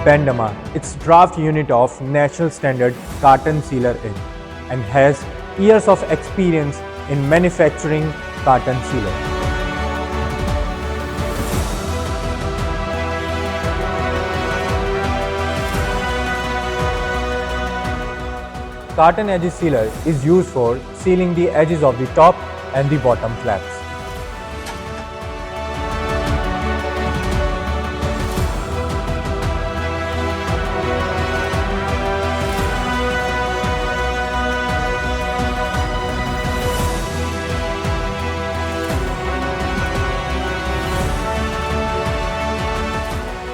Bandma, its draft unit of national standard carton sealer in, and has years of experience in manufacturing carton sealer. Carton edge sealer is used for sealing the edges of the top and the bottom flaps.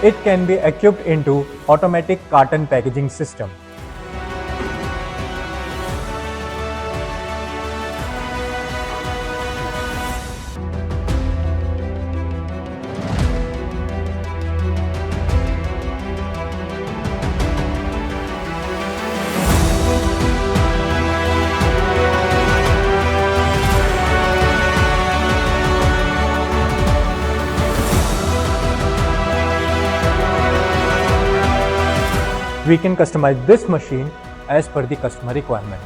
It can be equipped into automatic carton packaging system. We can customize this machine as per the customer requirement.